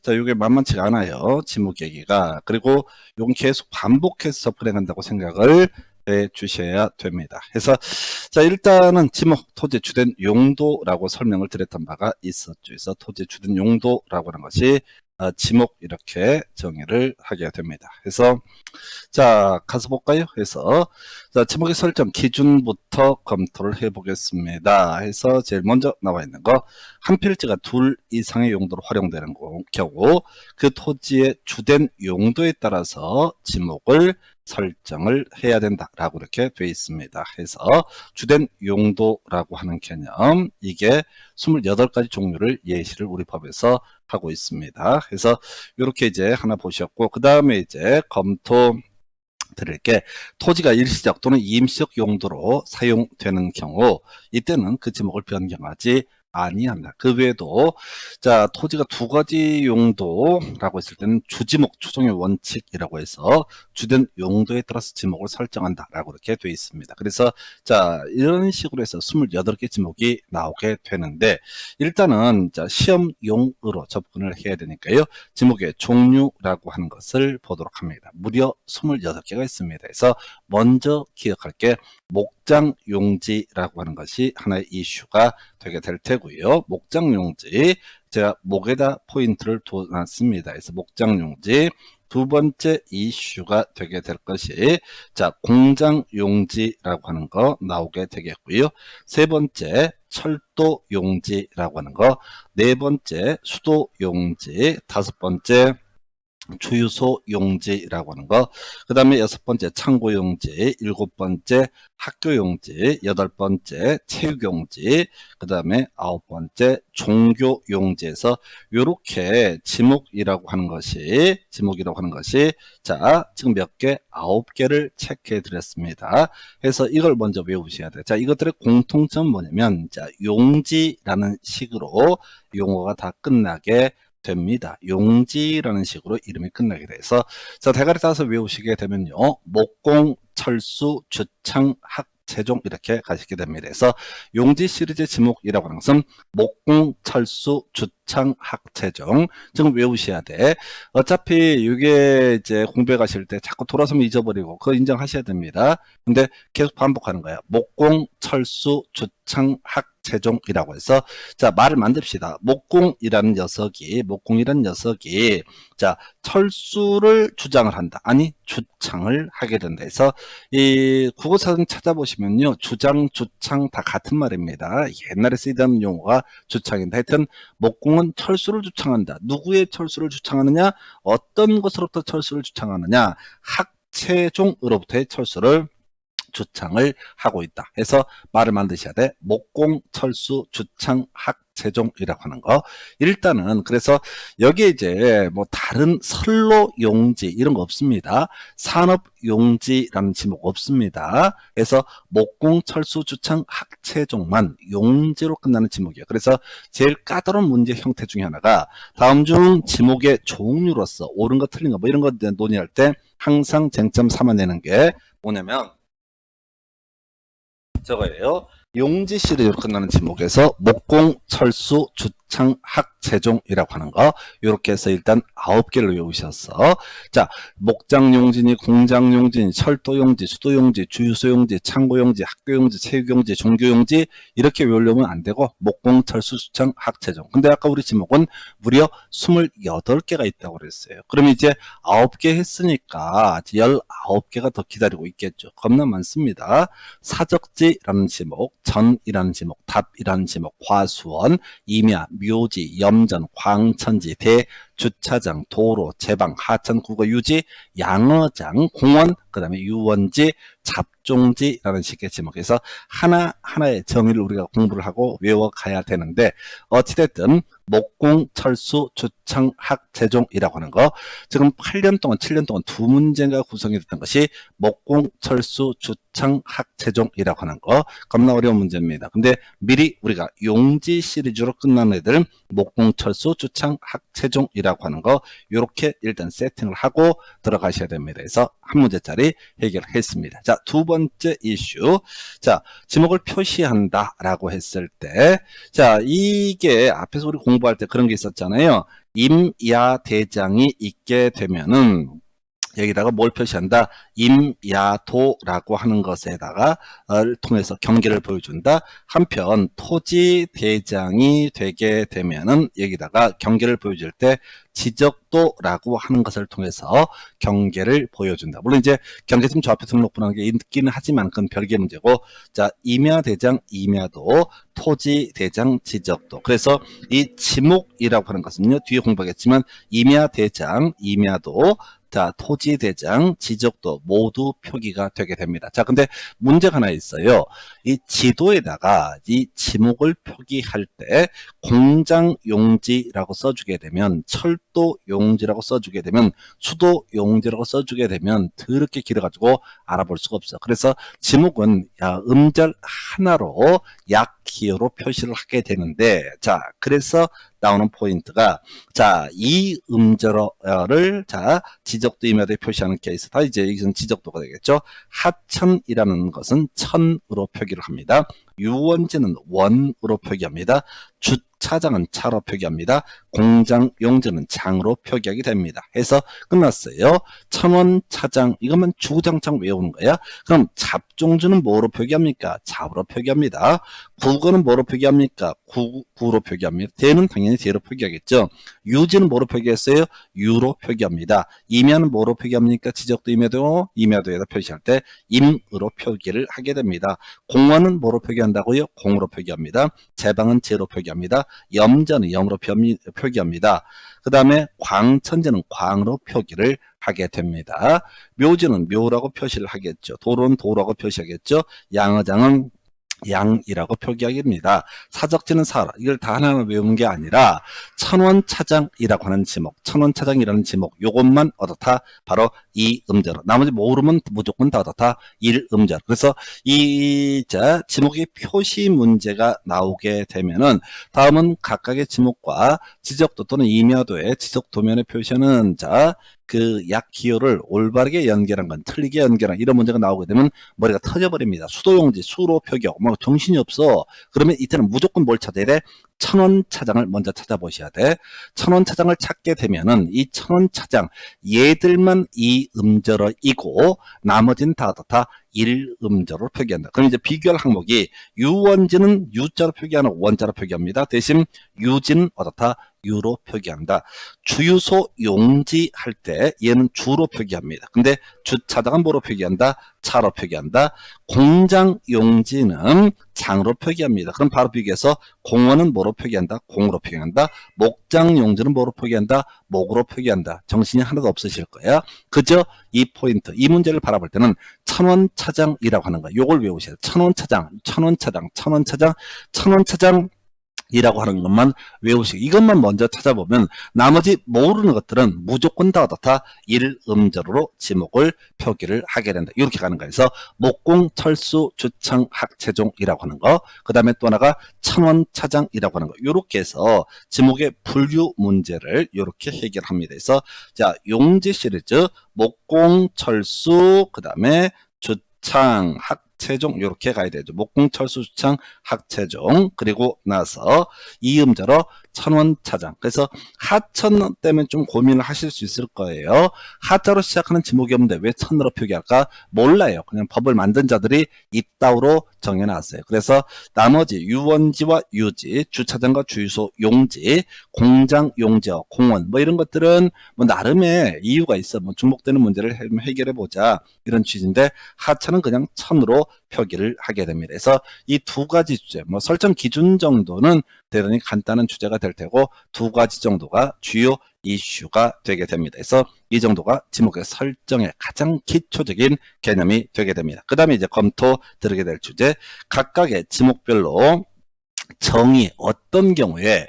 자, 이게 만만치가 않아요. 지목 얘기가. 그리고 이건 계속 반복해서 접근해간다고 생각을 해 주셔야 됩니다. 그래서 자, 일단은 지목 토지의 주된 용도라고 설명을 드렸던 바가 있었죠. 그래서 토지의 주된 용도라고 하는 것이 지목 이렇게 정의를 하게 됩니다. 그래서 자, 가서 볼까요? 그래서 자, 지목의 설정 기준부터 검토를 해보겠습니다. 해서 제일 먼저 나와 있는 거, 한 필지가 둘 이상의 용도로 활용되는 경우 그 토지의 주된 용도에 따라서 지목을 설정을 해야 된다라고 이렇게 되어 있습니다. 해서 주된 용도라고 하는 개념, 이게 28가지 종류를 예시를 우리 법에서 하고 있습니다. 그래서 이렇게 이제 하나 보셨고, 그 다음에 이제 검토 드릴게, 토지가 일시적 또는 임시적 용도로 사용되는 경우 이때는 그 지목을 변경하지 아니한다. 그 외에도 자, 토지가 두 가지 용도라고 했을 때는 주지목 추정의 원칙이라고 해서 주된 용도에 따라서 지목을 설정한다라고 이렇게 되어 있습니다. 그래서 자, 이런 식으로 해서 28개 지목이 나오게 되는데, 일단은 자, 시험용으로 접근을 해야 되니까요. 지목의 종류라고 하는 것을 보도록 합니다. 무려 28개가 있습니다. 그래서 먼저 기억할 게 목장용지라고 하는 것이 하나의 이슈가 되게 될 테고요. 목장용지, 제가 목에다 포인트를 둬놨습니다. 그래서 목장용지, 두 번째 이슈가 되게 될 것이 자, 공장용지라고 하는 거 나오게 되겠고요. 세 번째 철도용지라고 하는 거, 네 번째 수도용지, 다섯 번째 주유소 용지라고 하는 거, 그 다음에 여섯 번째 창고 용지, 일곱 번째 학교 용지, 여덟 번째 체육 용지, 그 다음에 아홉 번째 종교 용지에서 이렇게 지목이라고 하는 것이 자, 지금 몇 개? 9개를 체크해 드렸습니다. 그래서 이걸 먼저 외우셔야 돼요. 자, 이것들의 공통점은 뭐냐면 자, 용지라는 식으로 용어가 다 끝나게 됩니다. 용지라는 식으로 이름이 끝나게 돼서 자, 대가리 따서 외우시게 되면요, 목공, 철수, 주창, 학, 재종 이렇게 가시게 됩니다. 그래서 용지 시리즈 지목이라고 하는 것은 목공, 철수, 주창, 학, 재종 지금 외우셔야 돼. 어차피 이게 이제 공부해 가실 때 자꾸 돌아서면 잊어버리고 그거 인정하셔야 됩니다. 근데 계속 반복하는 거예요. 목공, 철수, 주창, 학, 재종이라고 해서 자, 말을 만듭시다. 목공이라는 녀석이 자, 철수를 주장을 한다. 아니, 주창을 하게 된다. 해서 이 국어사전 찾아보시면요, 주장, 주창 다 같은 말입니다. 옛날에 쓰이던 용어가 주창인데, 하여튼 목공은 철수를 주창한다. 누구의 철수를 주창하느냐? 어떤 것으로부터 철수를 주창하느냐? 학체종으로부터의 철수를 주창을 하고 있다. 해서 말을 만드셔야 돼. 목공, 철수, 주창, 학, 재종이라고 하는 거. 일단은 그래서 여기에 이제 뭐 다른 선로 용지 이런 거 없습니다. 산업 용지라는 지목 없습니다. 그래서 목공, 철수, 주창, 학, 재종만 용지로 끝나는 지목이에요. 그래서 제일 까다로운 문제 형태 중에 하나가 다음 중 지목의 종류로서 옳은 거 틀린 거 뭐 이런 거 논의할 때 항상 쟁점 삼아내는 게 뭐냐면 저거예요. 용지 시리즈로 끝나는 지목에서 목공, 철수, 주창, 학, 재종이라고 하는 거 이렇게 해서 일단 9개를 외우셨어. 자, 목장용지니 공장용지니 철도용지, 수도용지, 주유소용지, 창고용지, 학교용지, 체육용지, 종교용지 이렇게 외우려면 안 되고 목공, 철수, 주창, 학, 재종. 근데 아까 우리 지목은 무려 28개가 있다고 그랬어요. 그럼 이제 9개 했으니까 19개가 더 기다리고 있겠죠. 겁나 많습니다. 사적지라는 지목, 전이라는 지목, 답이라는 지목, 과수원, 임야, 묘지, 염전, 광천지, 대, 주차장, 도로, 제방, 하천, 국어, 유지, 양어장, 공원, 그 다음에 유원지, 잡종지라는 식의 지목에서 하나하나의 정의를 우리가 공부를 하고 외워가야 되는데 어찌됐든 목공, 철수, 주창, 학, 재종이라고 하는 거 지금 8년 동안 7년 동안 두 문제가 구성이 됐던 것이 목공, 철수, 주창, 학, 재종이라고 하는 거 겁나 어려운 문제입니다. 근데 미리 우리가 용지 시리즈로 끝난 애들 목공, 철수, 주창, 학, 재종이라고 이라고 하는 거 이렇게 일단 세팅을 하고 들어가셔야 됩니다. 그래서 한 문제짜리 해결했습니다. 자, 두 번째 이슈. 자, 지목을 표시한다 라고 했을 때, 자, 이게 앞에서 우리 공부할 때 그런 게 있었잖아요. 임야대장이 있게 되면은 여기다가 뭘 표시한다? 임야도라고 하는 것에다가 통해서 경계를 보여준다. 한편 토지대장이 되게 되면은 여기다가 경계를 보여줄 때 지적도라고 하는 것을 통해서 경계를 보여준다. 물론 이제 경계점 조합표 등록부라는 게 있기는 하지만 그건 별개 문제고, 자, 임야대장, 임야도, 토지대장, 지적도. 그래서 이 지목이라고 하는 것은요, 뒤에 공부하겠지만 임야대장, 임야도, 자, 토지대장, 지적도 모두 표기가 되게 됩니다. 자, 근데 문제가 하나 있어요. 이 지도에다가 이 지목을 표기할 때 공장용지라고 써주게 되면, 철도용지라고 써주게 되면, 수도용지라고 써주게 되면 더럽게 길어가지고 알아볼 수가 없어. 그래서 지목은 음절 하나로 약기호로 표시를 하게 되는데, 자, 그래서 나오는 포인트가, 자, 이 음절어를, 자, 지적도 임야도에 표시하는 케이스다. 이제 이것은 지적도가 되겠죠. 하천이라는 것은 천으로 표기를 합니다. 유원지는 원으로 표기합니다. 주차장은 차로 표기합니다. 공장용지는 장으로 표기하게 됩니다. 해서 끝났어요. 천원차장, 이것만 주구장창 외우는 거야. 그럼 잡종주는 뭐로 표기합니까? 잡으로 표기합니다. 국어는 뭐로 표기합니까? 구로 표기합니다. 대는 당연히 대로 표기하겠죠. 유지는 뭐로 표기했어요? 유로 표기합니다. 임야는 뭐로 표기합니까? 지적도 임야도, 임야도에다 표시할 때 임으로 표기를 하게 됩니다. 공원은 뭐로 표기한다고요? 공으로 표기합니다. 제방은 제로 표기합니다. 염전은 염으로 표기합니다. 그 다음에 광천지는 광으로 표기를 하게 됩니다. 묘지는 묘라고 표시를 하겠죠. 도로는 도라고 표시하겠죠. 양어장은 양이라고 표기하게 됩니다. 사적지는 사라. 이걸 다 하나하나 외우는 게 아니라 천원차장이라고 하는 지목, 천원차장이라는 지목, 요것만 어떻다? 바로 이 음절. 나머지 모르면 무조건 다 어떻다? 1음절. 그래서 이 지목의 표시 문제가 나오게 되면은 다음은 각각의 지목과 지적도 또는 임야도의 지적 도면의 표시는 그 약기호를 올바르게 연결한 건 틀리게 연결한 이런 문제가 나오게 되면 머리가 터져버립니다. 수도용지 수로 표기하고 막 정신이 없어. 그러면 이때는 무조건 뭘 찾아야 돼? 천원차장을 먼저 찾아보셔야 돼. 천원차장을 찾게 되면은 이 천원차장 얘들만 이 음절어이고 나머지는 다 1음절로 표기한다. 그럼 이제 비교할 항목이 유원지는 U자로 표기하는 원자로 표기합니다. 대신 유지는 어떻다? 유로 표기한다. 주유소 용지 할 때 얘는 주로 표기합니다. 근데 주차장은 뭐로 표기한다? 차로 표기한다. 공장 용지는 장으로 표기합니다. 그럼 바로 비교해서 공원은 뭐로 표기한다? 공으로 표기한다. 목장 용지는 뭐로 표기한다? 목으로 표기한다. 정신이 하나도 없으실 거예요. 그저 이 포인트, 이 문제를 바라볼 때는 천원차장이라고 하는 거, 요걸 외우셔야 돼요. 천원차장, 천원차장, 천원차장, 천원차장 이라고 하는 것만 외우시고 이것만 먼저 찾아보면 나머지 모르는 것들은 무조건 다 어떻다? 1음절로 지목을 표기를 하게 된다. 이렇게 가는 거예요. 그래서 목공, 철수, 주청, 학체종이라고 하는 거, 그 다음에 또 하나가 천원차장이라고 하는 거, 이렇게 해서 지목의 분류 문제를 이렇게 해결합니다. 그래서 자, 용지 시리즈 목공, 철수, 그 다음에 주청, 학체종 이렇게 가야 되죠. 목공, 철수, 주청, 학체종. 그리고 나서 이음절어 천원차장. 그래서 하천 때문에 좀 고민을 하실 수 있을 거예요. 하자로 시작하는 지목이 없는데 왜 천으로 표기할까? 몰라요. 그냥 법을 만든 자들이 이따위로 정해놨어요. 그래서 나머지 유원지와 유지, 주차장과 주유소 용지, 공장 용지와 공원 뭐 이런 것들은 뭐 나름의 이유가 있어. 뭐 중복되는 문제를 해결해 보자 이런 취지인데 하천은 그냥 천으로 표기를 하게 됩니다. 그래서 이 두 가지 주제, 뭐 설정 기준 정도는 대단히 간단한 주제가 될 테고 두 가지 정도가 주요 이슈가 되게 됩니다. 그래서 이 정도가 지목의 설정의 가장 기초적인 개념이 되게 됩니다. 그 다음에 이제 검토 들어게 될 주제, 각각의 지목별로 정의 어떤 경우에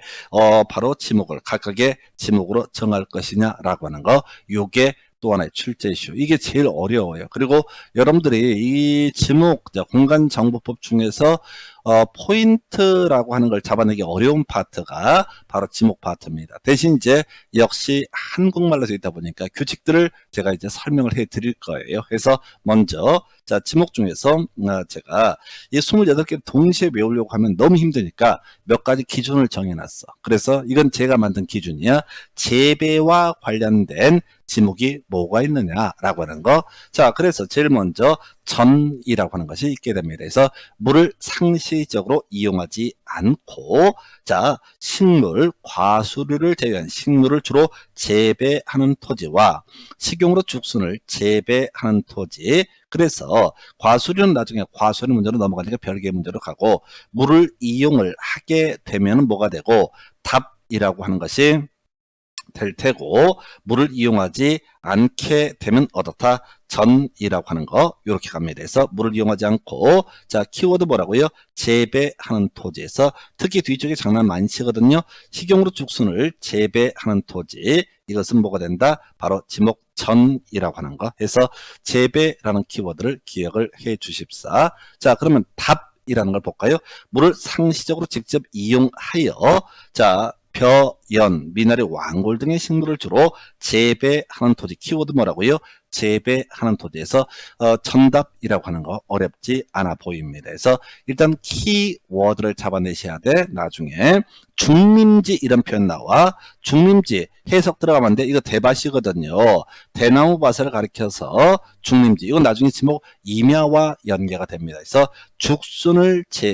바로 지목을 각각의 지목으로 정할 것이냐라고 하는 거, 요게 또 하나의 출제 이슈. 이게 제일 어려워요. 그리고 여러분들이 이 지목 공간정보법 중에서 포인트라고 하는 걸 잡아내기 어려운 파트가 바로 지목 파트입니다. 대신 이제 역시 한국말로 되어 있다 보니까 규칙들을 제가 이제 설명을 해 드릴 거예요. 그래서 먼저 자, 지목 중에서 제가 이 28개 동시에 외우려고 하면 너무 힘드니까 몇 가지 기준을 정해놨어. 그래서 이건 제가 만든 기준이야. 재배와 관련된 지목이 뭐가 있느냐라고 하는 거. 자, 그래서 제일 먼저 전이라고 하는 것이 있게 됩니다. 그래서 물을 상시적으로 이용하지 않고, 자, 식물, 과수류를 제외한 식물을 주로 재배하는 토지와 식용으로 죽순을 재배하는 토지. 그래서 과수류는 나중에 과수류 문제로 넘어가니까 별개의 문제로 가고, 물을 이용을 하게 되면 뭐가 되고, 답이라고 하는 것이 될 테고, 물을 이용하지 않게 되면 어떻다? 전이라고 하는 거 이렇게 갑니다. 그래서 물을 이용하지 않고, 자, 키워드 뭐라고요? 재배하는 토지에서 특히 뒤쪽에 장난 많이 치거든요. 식용으로 죽순을 재배하는 토지, 이것은 뭐가 된다? 바로 지목 전이라고 하는 거. 해서 재배라는 키워드를 기억을 해 주십사. 자, 그러면 답이라는 걸 볼까요? 물을 상시적으로 직접 이용하여, 자, 벼, 연, 미나리, 왕골 등의 식물을 주로 재배하는 토지. 키워드 뭐라고요? 재배하는 토지에서 정답이라고 하는 거 어렵지 않아 보입니다. 그래서 일단 키워드를 잡아내셔야 돼. 나중에 중림지 이런 표현 나와. 중림지 해석 들어가면 안 돼. 이거 대밭이거든요. 대나무밭을 가리켜서 중림지. 이건 나중에 지목 임야와 연계가 됩니다. 그래서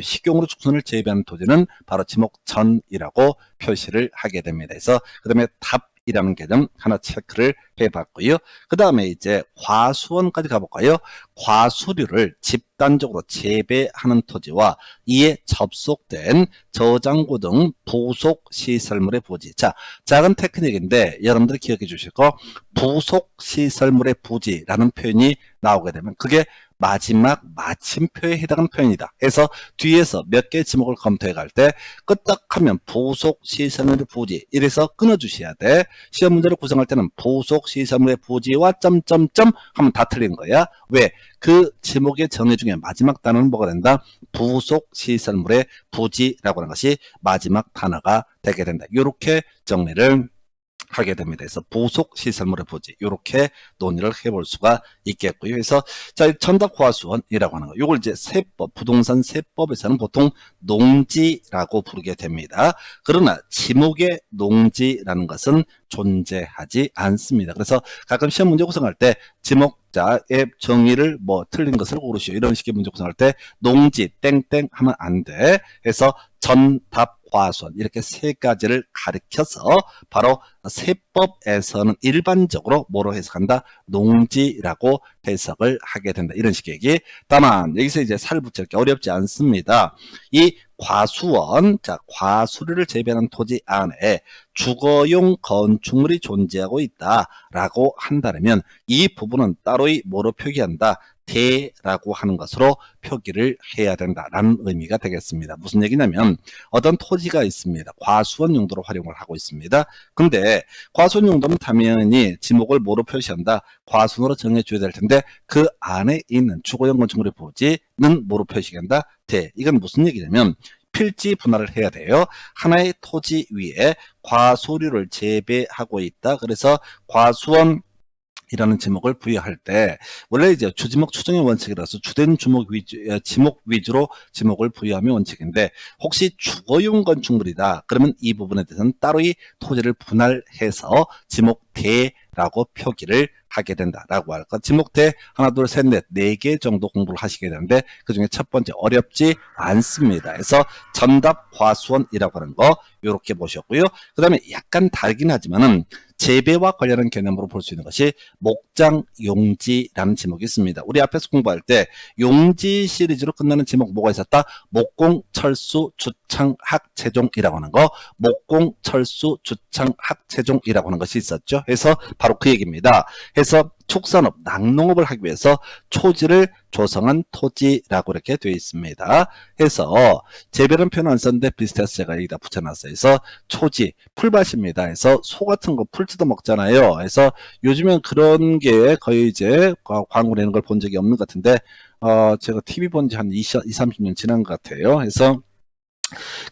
식용으로 죽순을 재배하는 토지는 바로 지목 전이라고 표시를 하게 됩니다. 그래서 그 다음에 답이라는 개념 하나 체크를 해봤고요. 그 다음에 이제 과수원까지 가볼까요? 과수류를 집단적으로 재배하는 토지와 이에 접속된 저장고 등 부속 시설물의 부지. 자, 작은 테크닉인데 여러분들이 기억해 주실 거, 부속 시설물의 부지라는 표현이 나오게 되면 그게 마지막 마침표에 해당하는 표현이다. 해서 뒤에서 몇 개의 지목을 검토해 갈 때 끄떡하면 부속 시설물의 부지 이래서 끊어주셔야 돼. 시험 문제를 구성할 때는 부속 시설물의 부지와 점점점 하면 다 틀린 거야. 왜? 그 지목의 정의 중에 마지막 단어는 뭐가 된다? 부속 시설물의 부지라고 하는 것이 마지막 단어가 되게 된다. 이렇게 정리를 하게 됩니다. 그래서 부속 시설물의 부지 이렇게 논의를 해볼 수가 있겠고요. 그래서 자, 전답과수원이라고 하는 거, 이걸 이제 세법, 부동산 세법에서는 보통 농지라고 부르게 됩니다. 그러나 지목의 농지라는 것은 존재하지 않습니다. 그래서 가끔 시험 문제 구성할 때 지목자의 정의를 뭐 틀린 것을 고르시오 이런 식의 문제 구성할 때 농지 땡땡 하면 안 돼. 그래서 전답 과수원 이렇게 세 가지를 가리켜서 바로 세법에서는 일반적으로 뭐로 해석한다? 농지라고 해석을 하게 된다. 이런 식의 얘기. 다만 여기서 이제 살 붙일 게 어렵지 않습니다. 이 과수원, 자, 과수류를 재배하는 토지 안에 주거용 건축물이 존재하고 있다라고 한다면 이 부분은 따로이 뭐로 표기한다? 대라고 하는 것으로 표기를 해야 된다라는 의미가 되겠습니다. 무슨 얘기냐면 어떤 토지가 있습니다. 과수원 용도로 활용을 하고 있습니다. 근데 과수원 용도는 당연히 지목을 뭐로 표시한다? 과수원으로 정해줘야 될 텐데 그 안에 있는 주거용 건축물의 부지는 뭐로 표시한다? 대. 이건 무슨 얘기냐면 필지 분할을 해야 돼요. 하나의 토지 위에 과수류를 재배하고 있다. 그래서 과수원 이라는 지목을 부여할 때 원래 이제 주지목 추정의 원칙이라서 주된 지목 위주로 지목을 부여하면 원칙인데 혹시 주거용 건축물이다 그러면 이 부분에 대해서는 따로이 토지를 분할해서 지목대라고 표기를 하게 된다라고 할까. 지목대 하나 둘 셋 넷 네 개 정도 공부를 하시게 되는데 그 중에 첫 번째 어렵지 않습니다. 그래서 전답 과수원이라고 하는 거 이렇게 보셨고요. 그 다음에 약간 다르긴 하지만은 재배와 관련한 개념으로 볼 수 있는 것이 목장용지라는 지목이 있습니다. 우리 앞에서 공부할 때 용지 시리즈로 끝나는 지목 뭐가 있었다? 목공, 철수, 주창, 학체종이라고 하는 거, 목공, 철수, 주창, 학체종이라고 하는 것이 있었죠. 그래서 바로 그 얘기입니다. 해서 축산업, 낙농업을 하기 위해서 초지를 조성한 토지라고 이렇게 되어 있습니다. 해서 재배라는 표현 안 썼는데 비슷해서 제가 여기다 붙여놨어요. 그래서 초지, 풀밭입니다. 해서 소 같은 거 풀지도 먹잖아요. 그래서 요즘엔 그런 게 거의 이제 광고 내는 걸 본 적이 없는 것 같은데 제가 TV 본 지 한 20, 30년 지난 것 같아요. 그래서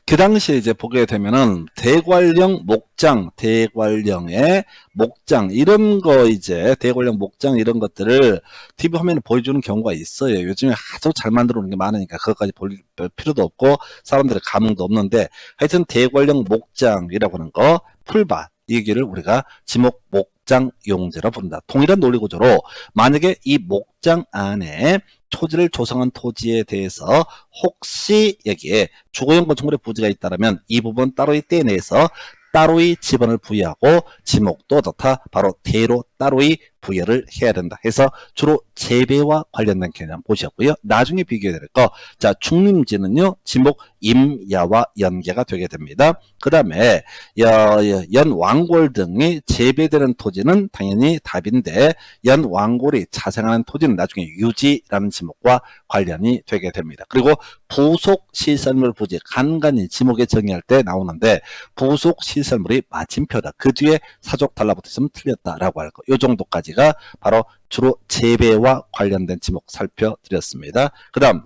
그 당시에 이제 보게 되면은 대관령 목장, 대관령의 목장 이런 거 이제 대관령 목장 이런 것들을 TV 화면에 보여주는 경우가 있어요. 요즘에 아주 잘 만들어 놓은 게 많으니까 그것까지 볼 필요도 없고 사람들의 감흥도 없는데 하여튼 대관령 목장이라고 하는 거 풀밭 이 얘기를 우리가 지목 목장 용지로 부른다. 동일한 논리 구조로 만약에 이 목장 안에 토지를 조성한 토지에 대해서 혹시 여기에 주거용 건축물의 부지가 있다면 이 부분 따로이 떼내서 따로이 지번을 부여하고 지목도 어떻다? 바로 대로 따로이 부여를 해야 된다. 해서 주로 재배와 관련된 개념 보셨고요. 나중에 비교해야 될 거. 자, 중림지는요. 지목 임야와 연계가 되게 됩니다. 그 다음에 연왕골 등이 재배되는 토지는 당연히 답인데 연왕골이 자생하는 토지는 나중에 유지라는 지목과 관련이 되게 됩니다. 그리고 부속 시설물 부지 간간히 지목에 정의할 때 나오는데 부속 시설물이 마침표다. 그 뒤에 사족 달라붙어 있으면 틀렸다라고 할 거. 이 정도까지가 바로 주로 재배와 관련된 지목 살펴드렸습니다. 그 다음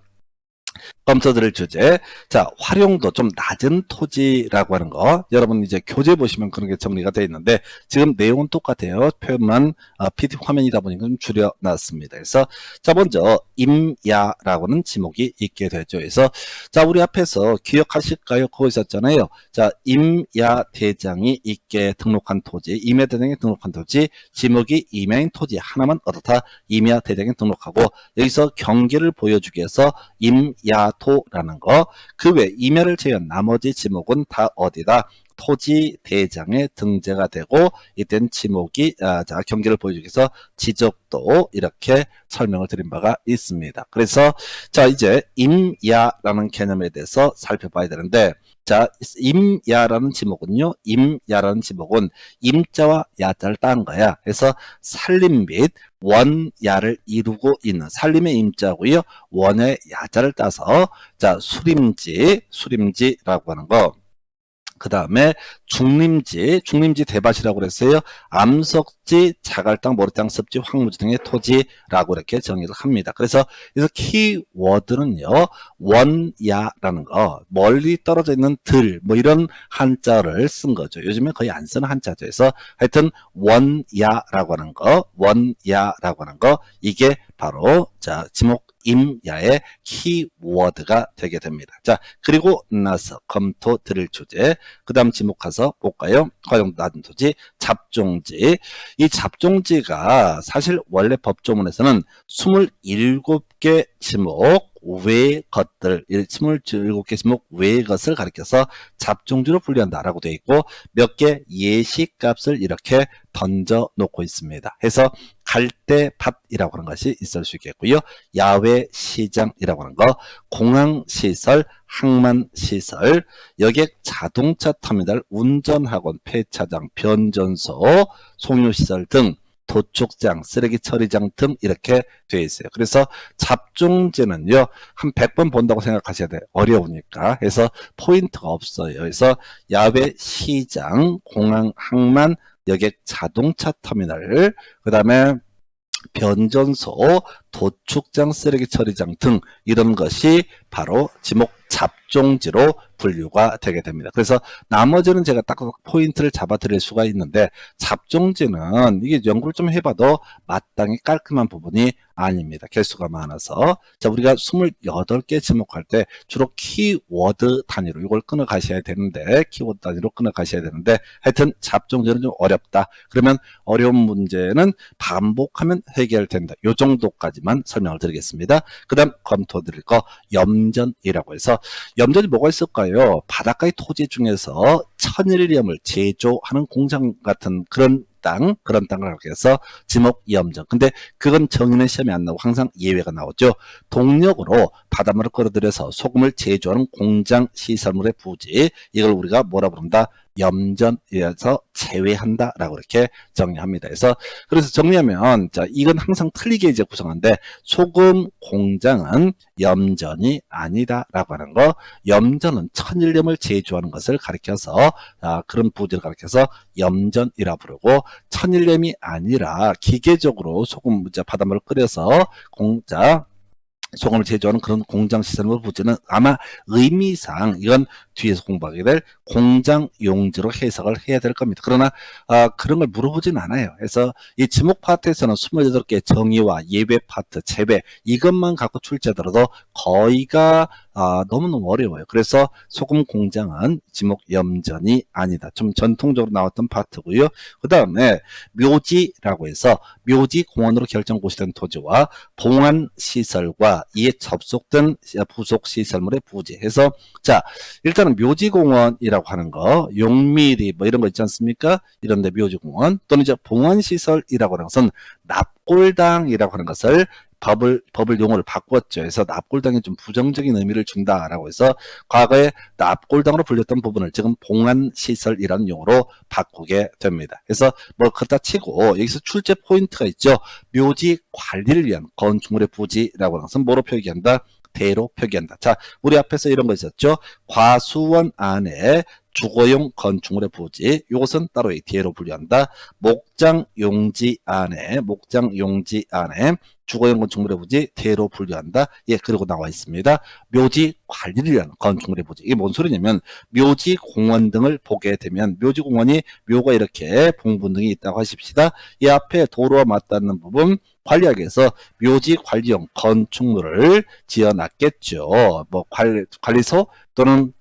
검토드릴 주제. 자, 활용도 좀 낮은 토지라고 하는 거. 여러분 이제 교재 보시면 그런 게 정리가 되어 있는데 지금 내용은 똑같아요. 표현만 PDF 화면이다 보니까 좀 줄여놨습니다. 그래서 자, 먼저 임야라고는 지목이 있게 되죠. 그래서 자, 우리 앞에서 기억하실까요? 그거 있었잖아요. 자, 임야 대장이 있게 등록한 토지, 임야 대장에 등록한 토지, 지목이 임야인 토지 하나만 어떻다? 임야 대장에 등록하고 여기서 경계를 보여주기 위해서 임야토라는 거, 그 외 임야를 제외한 나머지 지목은 다 어디다? 토지 대장에 등재가 되고 이땐 지목이 자, 경계를 보여주기 위해서 지적도 이렇게 설명을 드린 바가 있습니다. 그래서 자, 이제 임야라는 개념에 대해서 살펴봐야 되는데 자, 임야라는 지목은요. 임야라는 지목은 임자와 야자를 딴 거야. 그래서 산림 및 원야를 이루고 있는 산림의 임자고요. 원의 야자를 따서 자, 수림지라고 하는 거. 그 다음에 중림지 대밭이라고 그랬어요. 암석지, 자갈땅, 모래땅, 습지, 황무지 등의 토지라고 이렇게 정의를 합니다. 그래서 키워드는요, 원야라는 거, 멀리 떨어져 있는 들, 뭐 이런 한자를 쓴 거죠. 요즘에 거의 안 쓰는 한자죠. 그래서 하여튼 원야라고 하는 거, 이게 바로 자, 지목 임야의 키워드가 되게 됩니다. 자, 그리고 나서 검토 드릴 주제, 그 다음 지목 가서 볼까요? 활용도 낮은 토지, 잡종지. 이 잡종지가 사실 원래 법조문에서는 27개 지목 외의 것들, 27개 지목 외의 것을 가리켜서 잡종지로 분류한다라고 되어 있고 몇 개 예시값을 이렇게 던져 놓고 있습니다. 해서 갈대밭이라고 하는 것이 있을 수 있겠고요. 야외 시장이라고 하는 거, 공항시설, 항만시설, 여객 자동차 터미널, 운전학원, 폐차장, 변전소, 송유시설 등 도축장, 쓰레기 처리장 등 이렇게 되어 있어요. 그래서 잡종지는요, 한 100번 본다고 생각하셔야 돼요. 어려우니까. 그래서 포인트가 없어요. 그래서 야외 시장, 공항, 항만, 여객 자동차 터미널, 그 다음에 변전소, 도축장, 쓰레기 처리장 등 이런 것이 바로 지목 잡종지로 분류가 되게 됩니다. 그래서 나머지는 제가 딱 포인트를 잡아 드릴 수가 있는데 잡종지는 이게 연구를 좀 해봐도 마땅히 깔끔한 부분이 아닙니다. 개수가 많아서. 자, 우리가 28개 지목할 때 주로 키워드 단위로 이걸 끊어 가셔야 되는데 키워드 단위로 끊어 가셔야 되는데 하여튼 잡종지는 좀 어렵다. 그러면 어려운 문제는 반복하면 해결된다. 요 정도까지만 설명을 드리겠습니다. 그 다음 검토 드릴 거 염전이라고 해서 염전이 뭐가 있을까요? 바닷가의 토지 중에서 천일염을 제조하는 공장 같은 그런 땅을 해서 지목 염전. 근데 그건 정의는 시험에 안 나오고 항상 예외가 나오죠. 동력으로 바닷물을 끌어들여서 소금을 제조하는 공장 시설물의 부지. 이걸 우리가 뭐라 부른다? 염전이어서 제외한다라고 이렇게 정리합니다. 그래서 정리하면 자 이건 항상 틀리게 이제 구성한데 소금 공장은 염전이 아니다라고 하는 거. 염전은 천일염을 제조하는 것을 가리켜서 그런 부지를 가리켜서 염전이라 부르고 천일염이 아니라 기계적으로 소금 바닷물을 끓여서 소금을 제조하는 그런 공장 시설물 부지는 아마 의미상 이건 뒤에서 공부하게 될 공장 용지로 해석을 해야 될 겁니다. 그러나 그런 걸 물어보진 않아요. 그래서 이 지목 파트에서는 28개 정의와 예외 파트, 제외 이것만 갖고 출제하더라도 거의가 너무너무 어려워요. 그래서 소금 공장은 지목 염전이 아니다. 좀 전통적으로 나왔던 파트고요. 그 다음에 묘지라고 해서 묘지 공원으로 결정고시된 토지와 봉안시설과 이에 접속된 부속시설물의 부지 해서 자 일단은 묘지공원이라고 하는 거 용미리 뭐 이런 거 있지 않습니까? 이런데 묘지공원 또는 이제 봉안시설이라고 하는 것은 납골당이라고 하는 것을 법을 용어를 바꿨죠. 그래서 납골당이 좀 부정적인 의미를 준다라고 해서 과거에 납골당으로 불렸던 부분을 지금 봉안시설이라는 용어로 바꾸게 됩니다. 그래서 뭐 그렇다 치고 여기서 출제 포인트가 있죠. 묘지 관리를 위한 건축물의 부지라고 하는 것은 뭐로 표기한다? 대로 표기한다. 자, 우리 앞에서 이런 거 있었죠. 과수원 안에 주거용 건축물의 부지, 이것은 따로 대로 분류한다. 목장 용지 안에 주거용 건축물의 부지 대로 분류한다. 예, 그리고 나와 있습니다. 묘지 관리를 위한 건축물의 부지. 이게 뭔 소리냐면 묘지 공원 등을 보게 되면 묘지 공원이 묘가 이렇게 봉분 등이 있다고 하십시다. 이 앞에 도로와 맞닿는 부분 관리하기 위해서 묘지 관리용 건축물을 지어놨겠죠. 뭐 관리소 또는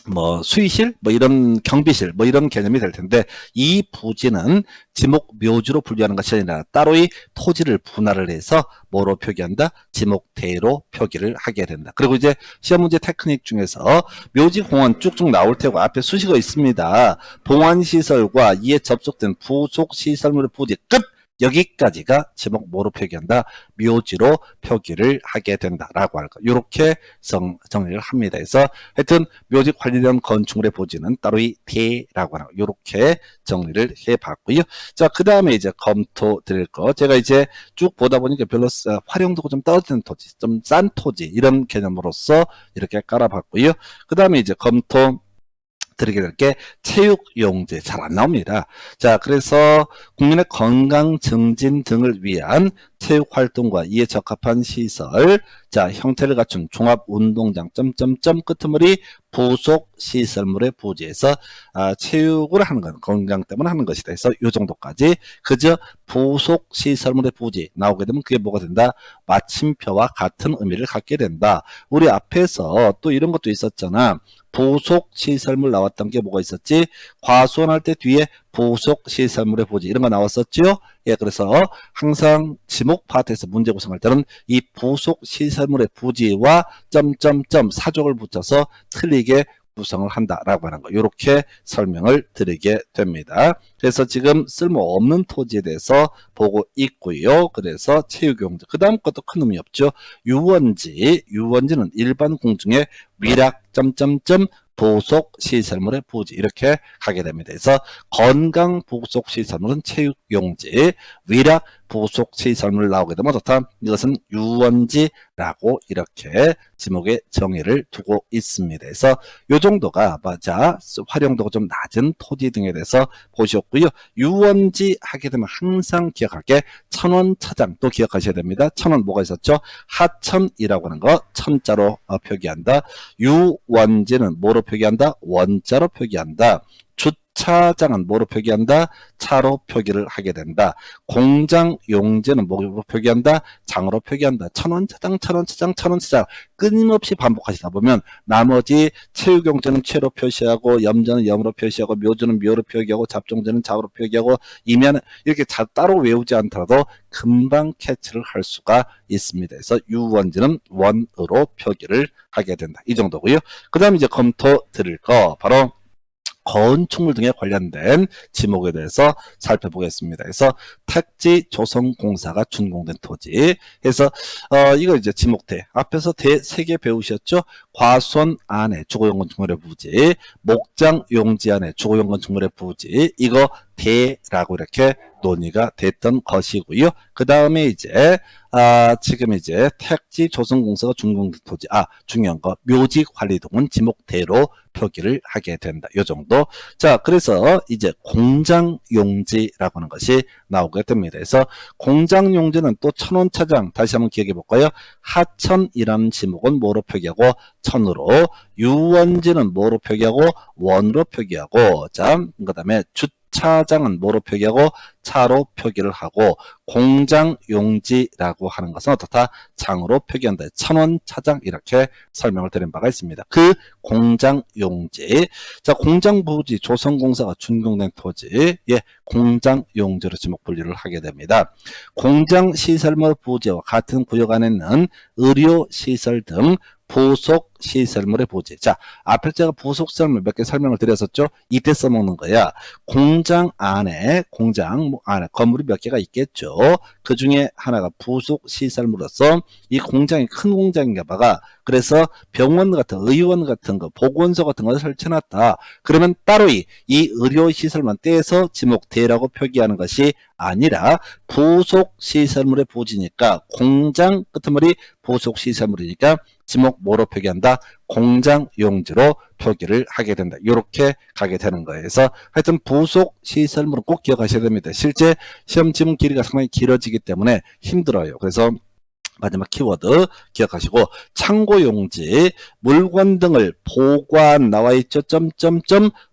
뭐 수의실, 뭐 이런 경비실, 뭐 이런 개념이 될 텐데 이 부지는 지목 묘지로 분류하는 것이 아니라 따로 이 토지를 분할을 해서 뭐로 표기한다? 지목대로 표기를 하게 된다. 그리고 이제 시험 문제 테크닉 중에서 묘지 공원 쭉쭉 나올 테고 앞에 수식어 있습니다. 봉안시설과 이에 접속된 부속시설물의 부지 끝! 여기까지가 지목 뭐로 표기한다? 묘지로 표기를 하게 된다라고 할 거. 이렇게 정리를 합니다. 그래서 하여튼 묘지 관리된 건축물의 부지는 따로 이 대라고 하는 거. 이렇게 정리를 해봤고요. 자, 그 다음에 이제 검토 드릴 거. 제가 이제 쭉 보다 보니까 별로 활용도가 좀 떨어지는 토지, 좀 싼 토지 이런 개념으로서 이렇게 깔아봤고요. 그 다음에 이제 검토 드리게 될 게 체육용지 잘 안 나옵니다. 자, 그래서 국민의 건강 증진 등을 위한 체육활동과 이에 적합한 시설, 자 형태를 갖춘 종합운동장 끝머리 부속시설물의 부지에서 체육을 하는 건 건강 때문에 하는 것이다. 그래서 이 정도까지 그저 부속시설물의 부지 나오게 되면 그게 뭐가 된다? 마침표와 같은 의미를 갖게 된다. 우리 앞에서 또 이런 것도 있었잖아. 부속시설물 나왔던 게 뭐가 있었지? 과수원할 때 뒤에 부속시설물의 부지 이런 거 나왔었죠? 예, 그래서 항상 지목 파트에서 문제 구성할 때는 이 부속시설물의 부지와 사족을 붙여서 틀리게 구성을 한다라고 하는 거 이렇게 설명을 드리게 됩니다. 그래서 지금 쓸모없는 토지에 대해서 보고 있고요. 그래서 체육용지 그 다음 것도 큰 의미 없죠. 유원지는 일반 공중의 위락 부속시설물의 부지 이렇게 가게 됩니다. 그래서 건강 부속시설물은 체육용지, 위락 부속시설물 나오게 되면 좋다. 이것은 유원지라고 이렇게 지목의 정의를 두고 있습니다. 그래서 이 정도가 맞아 활용도가 좀 낮은 토지 등에 대해서 보셨고요. 유원지 하게 되면 항상 기억할 게 천원차장 또 기억하셔야 됩니다. 천원 뭐가 있었죠? 하천이라고 하는 거 천자로 표기한다. 유원지는 뭐로 표기한다? 원자로 표기한다. 주차장은 뭐로 표기한다? 차로 표기를 하게 된다. 공장 용지는 뭐로 표기한다? 장으로 표기한다. 천원차장 끊임없이 반복하시다 보면 나머지 체육용지는 채로 표시하고 염전은 염으로 표시하고 묘지는 묘로 표기하고 잡종지는 잡으로 표기하고 이면 이렇게 따로 외우지 않더라도 금방 캐치를 할 수가 있습니다. 그래서 유원지는 원으로 표기를 하게 된다. 이 정도고요. 그 다음 이제 검토 드릴 거 바로 건축물 등에 관련된 지목에 대해서 살펴보겠습니다. 그래서 택지 조성공사가 준공된 토지. 그래서 이거 이제 지목대 앞에서 대 3개 배우셨죠? 과수원 안에 주거용 건축물의 부지, 목장 용지 안에 주거용 건축물의 부지, 이거 대라고 이렇게 논의가 됐던 것이고요. 그 다음에 이제 지금 이제 택지 조성공사가 준공된 토지, 중요한 거 묘지 관리동은 지목대로 표기를 하게 된다. 요 정도. 자, 그래서 이제 공장용지라고 하는 것이 나오게 됩니다. 그래서 공장용지는 또 천원차장 다시 한번 기억해 볼까요? 하천이라는 지목은 뭐로 표기하고 천으로, 유원지는 뭐로 표기하고 원으로 표기하고, 자, 그 다음에 주차장은 뭐로 표기하고 차로 표기를 하고, 공장용지라고 하는 것은 어떻다? 장으로 표기한다. 천원차장 이렇게 설명을 드린 바가 있습니다. 그 공장용지, 자, 공장부지 조성공사가 준공된 토지, 공장용지로 지목 분류를 하게 됩니다. 공장시설물 부지와 같은 구역 안에 있는 의료시설 등 부속 시설물의 부지. 자, 앞에 제가 부속 시설물 몇 개 설명을 드렸었죠? 이때 써먹는 거야. 공장 안에 건물이 몇 개가 있겠죠. 그 중에 하나가 부속 시설물로서 이 공장이 큰 공장인가 봐가. 그래서 병원 같은 의원 같은 거, 보건소 같은 거 설치해놨다. 그러면 따로 이 의료시설만 떼서 지목대라고 표기하는 것이 아니라 부속 시설물의 부지니까, 공장 끝머리 부속 시설물이니까 지목 뭐로 표기한다? 공장용지로 표기를 하게 된다. 이렇게 가게 되는 거예요. 그래서 하여튼 부속 시설물은 꼭 기억하셔야 됩니다. 실제 시험 지문 길이가 상당히 길어지기 때문에 힘들어요. 그래서 마지막 키워드 기억하시고, 창고용지, 물건 등을 보관 나와 있죠.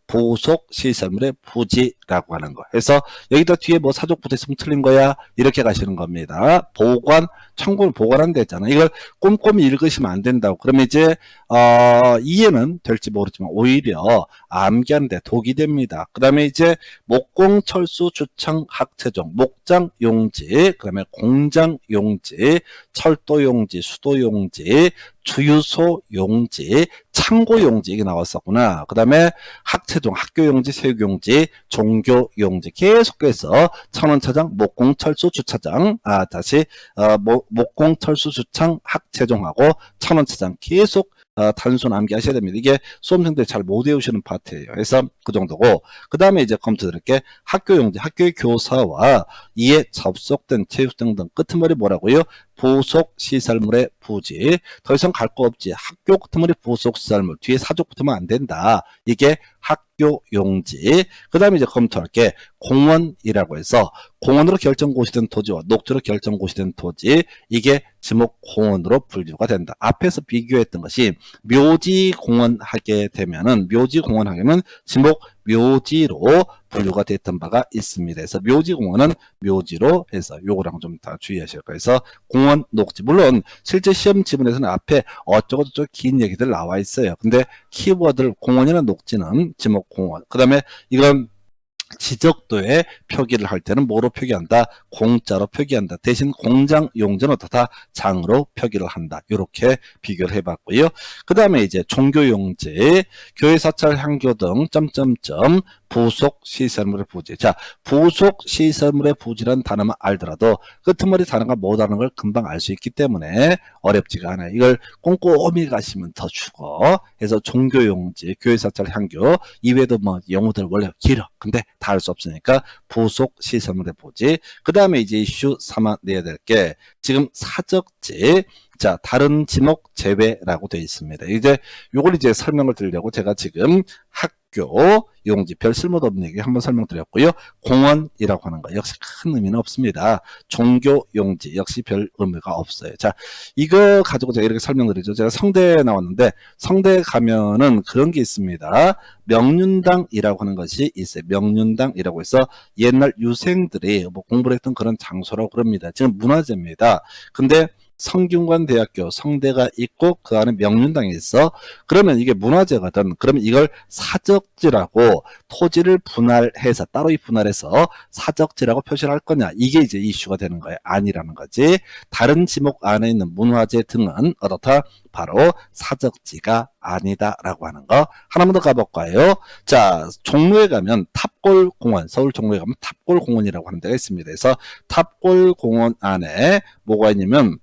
부속 시설물의 부지라고 하는 거. 그래서 여기다 뒤에 뭐 사족 붙어 있으면 틀린 거야. 이렇게 가시는 겁니다. 보관, 창고를 보관한 데 있잖아. 이걸 꼼꼼히 읽으시면 안 된다고. 그러면 이제 이해는 될지 모르지만 오히려 암기하는데 독이 됩니다. 그 다음에 이제 목공, 철수, 주창, 학체종, 목장 용지, 그 다음에 공장 용지, 철도 용지, 수도 용지, 주유소 용지, 창고 용지, 이게 나왔었구나. 그 다음에 학체종, 학교 용지, 체육 용지, 종교 용지, 계속해서 천원차장, 목공, 철수, 주차장, 다시 목공, 철수, 주창, 학체종하고 천원차장 계속 단순 암기하셔야 됩니다. 이게 수험생들이 잘 못 외우시는 파트예요. 그래서 그 정도고, 그 다음에 이제 검토 드릴게. 학교 용지, 학교의 교사와 이에 접속된 체육등 등 끝머리 뭐라고요? 부속 시설물의 부지. 더 이상 갈 거 없지. 학교 끝머리 부속 시설물, 뒤에 사족 붙으면 안 된다. 이게 학교 용지. 그 다음에 이제 검토할게. 공원이라고 해서 공원으로 결정고시 된 토지와 녹지로 결정고시 된 토지, 이게 지목 공원으로 분류가 된다. 앞에서 비교했던 것이 묘지공원 하게 되면은, 묘지공원 하게는 지목 묘지로 분류가 됐던 바가 있습니다. 그래서 묘지공원은 묘지로 해서 요거랑 좀 다 주의하실 거예요. 그래서 공원, 녹지, 물론 실제 시험 지문에서는 앞에 어쩌고저쩌고 긴 얘기들 나와 있어요. 근데 키워드를 공원이나 녹지는 지목 공원, 그 다음에 이건 지적도에 표기를 할 때는 뭐로 표기한다? 공자로 표기한다. 대신 공장 용지는 어떻다? 장으로 표기를 한다. 이렇게 비교를 해봤고요. 그 다음에 이제 종교 용지, 교회, 사찰, 향교 등 부속 시설물의 부지. 자, 부속 시설물의 부지라는 단어만 알더라도 끝머리 단어가 뭐라는 걸 금방 알 수 있기 때문에 어렵지가 않아요. 이걸 꼼꼼히 가시면 더 죽어. 그래서 종교 용지, 교회, 사찰, 향교 이외에도 뭐 용어들 원래 길어. 근데 다 알 수 없으니까 부속 시설물의 부지. 그 다음에 이제 이슈 삼아 내야 될 게 지금 사적지. 자, 다른 지목 제외라고 되어 있습니다. 이제 요걸 이제 설명을 드리려고 제가 지금 학교 용지, 별 쓸모도 없는 얘기 한번 설명드렸고요. 공원이라고 하는 거 역시 큰 의미는 없습니다. 종교 용지 역시 별 의미가 없어요. 자, 이거 가지고 제가 이렇게 설명드리죠. 제가 성대에 나왔는데 성대 가면은 그런 게 있습니다. 명륜당이라고 하는 것이 있어요. 명륜당이라고 해서 옛날 유생들이 뭐 공부를 했던 그런 장소라고 그럽니다. 지금 문화재입니다. 근데 성균관대학교 성대가 있고 그 안에 명륜당이 있어. 그러면 이게 문화재거든. 그러면 이걸 사적지라고 토지를 분할해서 따로 분할해서 사적지라고 표시를 할 거냐, 이게 이제 이슈가 되는 거예요. 아니라는 거지. 다른 지목 안에 있는 문화재 등은 어떻다? 바로 사적지가 아니다라고 하는 거. 하나만 더 가볼까요? 자, 종로에 가면 탑골공원, 서울 종로에 가면 탑골공원이라고 하는 데가 있습니다. 그래서 탑골공원 안에 뭐가 있냐면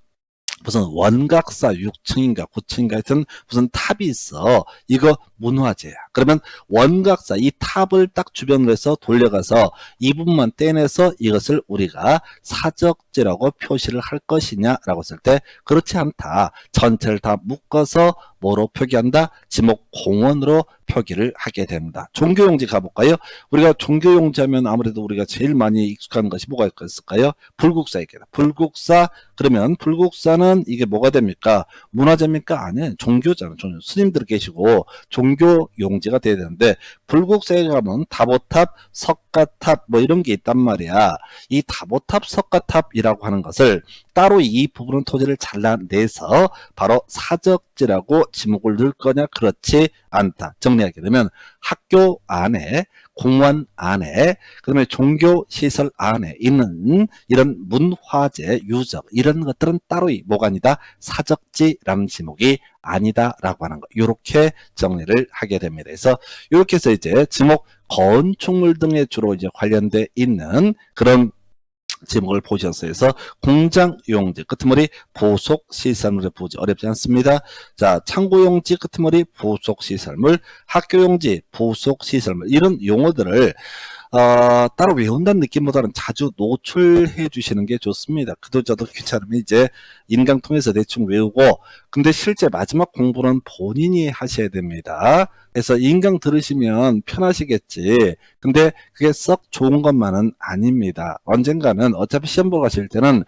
무슨 원각사 6층인가 9층인가 하여튼 무슨 탑이 있어. 이거 문화재야. 그러면 원각사 이 탑을 딱 주변으로 해서 돌려가서 이 부분만 떼내서 이것을 우리가 사적지라고 표시를 할 것이냐라고 했을 때 그렇지 않다. 전체를 다 묶어서 뭐로 표기한다? 지목공원으로 표기를 하게 됩니다. 종교용지 가볼까요? 우리가 종교용지 하면 아무래도 우리가 제일 많이 익숙한 것이 뭐가 있을까요? 불국사 있겠다. 불국사, 그러면 불국사는 이게 뭐가 됩니까? 문화재입니까? 아니에요. 종교잖아요. 스님들 계시고 종교용지가 돼야 되는데, 불국사에 가면 다보탑, 석가탑 뭐 이런 게 있단 말이야. 이 다보탑, 석가탑이라고 하는 것을 따로 이 부분은 토지를 잘라내서 바로 사적지라고 지목을 넣을 거냐? 그렇지 않다. 정리하게 되면 학교 안에, 공원 안에, 그다음에 종교시설 안에 있는 이런 문화재, 유적 이런 것들은 따로 뭐가 아니다? 사적지라는 지목이 아니다라고 하는 거. 이렇게 정리를 하게 됩니다. 그래서 이렇게 해서 이제 지목 건축물 등에 주로 이제 관련돼 있는 그런 지목을 보셨어요. 그래서 공장용지, 끄트머리 부속시설물의 부지 어렵지 않습니다. 자, 창고용지, 끄트머리 부속시설물, 학교용지, 부속시설물 이런 용어들을 따로 외운다는 느낌보다는 자주 노출해 주시는 게 좋습니다. 그도 저도 귀찮으면 이제 인강 통해서 대충 외우고, 근데 실제 마지막 공부는 본인이 하셔야 됩니다. 그래서 인강 들으시면 편하시겠지. 근데 그게 썩 좋은 것만은 아닙니다. 언젠가는 어차피 시험 보러 가실 때는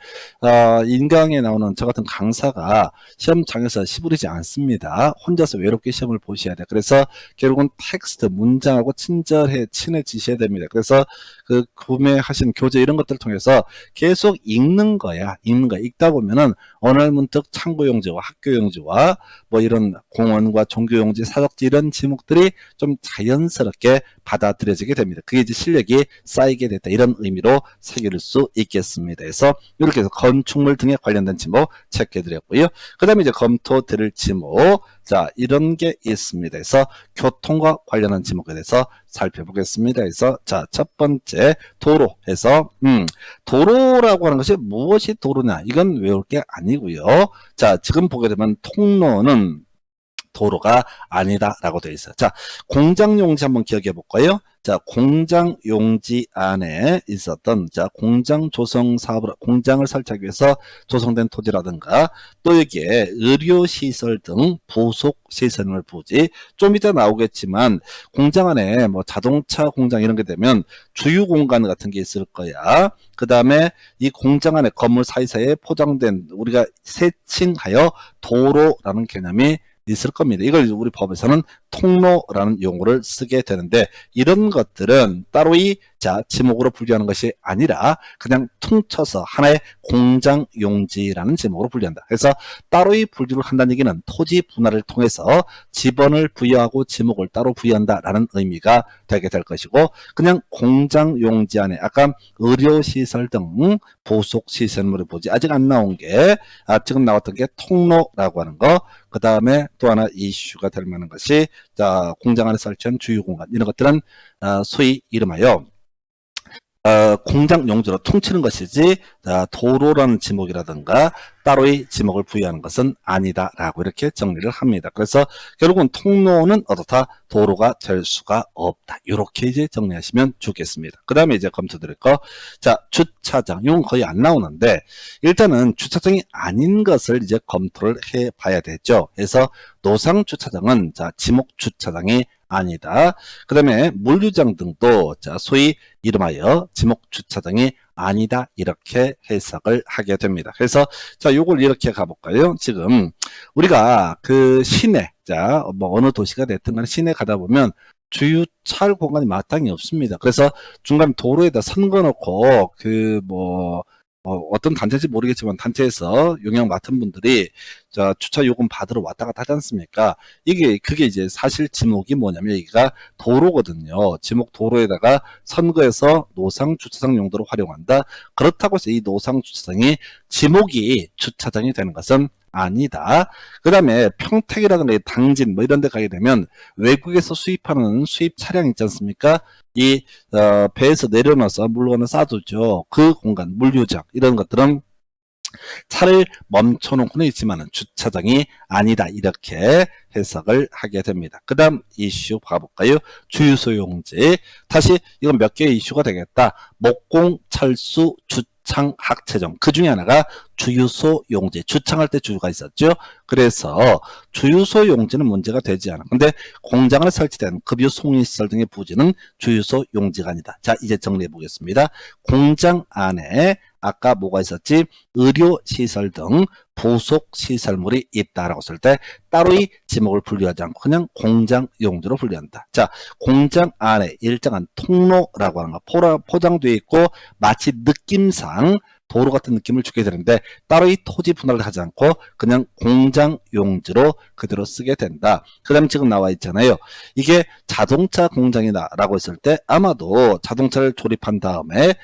인강에 나오는 저 같은 강사가 시험장에서 시부리지 않습니다. 혼자서 외롭게 시험을 보셔야 돼요. 그래서 결국은 텍스트, 문장하고 친해지셔야 됩니다. 그래서 그 구매하신 교재 이런 것들을 통해서 계속 읽는 거야. 읽다 보면은 어느 날 문득 창고용지와 학교용지와 뭐 이런 공원과 종교용지, 사적지 이런 지목들이 좀 자연스럽게 받아들여지게 됩니다. 그게 이제 실력이 쌓이게 됐다. 이런 의미로 새길 수 있겠습니다. 그래서 이렇게 해서 건축물 등에 관련된 지목 체크해드렸고요. 그 다음에 이제 검토드릴 지목. 자, 이런 게 있습니다. 그래서 교통과 관련한 지목에 대해서 살펴보겠습니다. 그래서 자, 첫 번째 도로 해서 도로라고 하는 것이 무엇이 도로냐? 이건 외울 게 아니고요. 자, 지금 보게 되면 통로는 도로가 아니다라고 되어 있어요. 자, 공장용지 한번 기억해 볼까요? 자, 공장용지 안에 있었던 자, 공장 조성 사업을, 공장을 설치하기 위해서 조성된 토지라든가 또 여기에 의료시설 등 부속시설물 부지, 좀 이따 나오겠지만 공장 안에 뭐 자동차 공장 이런 게 되면 주유 공간 같은 게 있을 거야. 그 다음에 이 공장 안에 건물 사이사이에 포장된 우리가 세칭하여 도로라는 개념이 있을 겁니다. 이걸 우리 법에서는 통로라는 용어를 쓰게 되는데, 이런 것들은 따로 자, 지목으로 분류하는 것이 아니라 그냥 퉁쳐서 하나의 공장용지라는 지목으로 분류한다. 그래서 따로 분류를 한다는 얘기는 토지 분할을 통해서 지번을 부여하고 지목을 따로 부여한다라는 의미가 되게 될 것이고, 그냥 공장용지 안에 아까 의료시설 등 부속시설물을 보지 아직 안 나온 게 지금 나왔던 게 통로라고 하는 거, 그 다음에 또 하나 이슈가 될 만한 것이 자, 공장 안에 설치한 주유공간 이런 것들은 소위 이름하여 공장 용지로 퉁치는 것이지 도로라는 지목이라든가 따로의 지목을 부여하는 것은 아니다라고 이렇게 정리를 합니다. 그래서 결국은 통로는 어떻다? 도로가 될 수가 없다. 이렇게 이제 정리하시면 좋겠습니다. 그 다음에 이제 검토드릴 거, 자, 주차장. 이건 거의 안 나오는데 일단은 주차장이 아닌 것을 이제 검토를 해봐야 되죠. 그래서 노상 주차장은 자, 지목 주차장이 아니다. 그 다음에 물류장 등도 자, 소위 이름하여 지목 주차장이 아니다. 이렇게 해석을 하게 됩니다. 그래서 자, 요걸 이렇게 가볼까요? 지금 우리가 그 시내, 자, 뭐 어느 도시가 됐든 간에 시내 가다 보면 주유차할 공간이 마땅히 없습니다. 그래서 중간 도로에다 선 거놓고 그 뭐 어떤 단체인지 모르겠지만 단체에서 용역 맡은 분들이 주차 요금 받으러 왔다 갔다 하지 않습니까? 그게 이제 사실 지목이 뭐냐면 여기가 도로거든요. 지목 도로에다가 선거에서 노상 주차장 용도로 활용한다. 그렇다고 해서 이 노상 주차장이 지목이 주차장이 되는 것은 아니다. 그 다음에 평택이라든가 당진 뭐 이런 데 가게 되면 외국에서 수입하는 수입 차량 있지 않습니까? 이 배에서 내려놔서 물건을 쌓아두죠. 그 공간, 물류장 이런 것들은 차를 멈춰놓고는 있지만은 주차장이 아니다. 이렇게 해석을 하게 됩니다. 그 다음 이슈 봐볼까요? 주유소 용지. 다시 이건 몇 개의 이슈가 되겠다. 목공, 철수, 주창, 학체정. 그 중에 하나가 주유소 용지. 주창할 때 주유가 있었죠. 그래서 주유소 용지는 문제가 되지 않아. 근데 공장에 설치된 급유 송이시설 등의 부지는 주유소 용지가 아니다. 자, 이제 정리해 보겠습니다. 공장 안에 아까 뭐가 있었지? 의료시설 등 부속시설물이 있다라고 했을 때 따로 이 지목을 분류하지 않고 그냥 공장 용지로 분류한다. 자, 공장 안에 일정한 통로라고 하는 거 포장되어 있고 마치 느낌상 도로 같은 느낌을 주게 되는데 따로 이 토지 분할을 하지 않고 그냥 공장 용지로 그대로 쓰게 된다. 그 다음에 지금 나와 있잖아요. 이게 자동차 공장이다 라고 했을 때 아마도 자동차를 조립한 다음에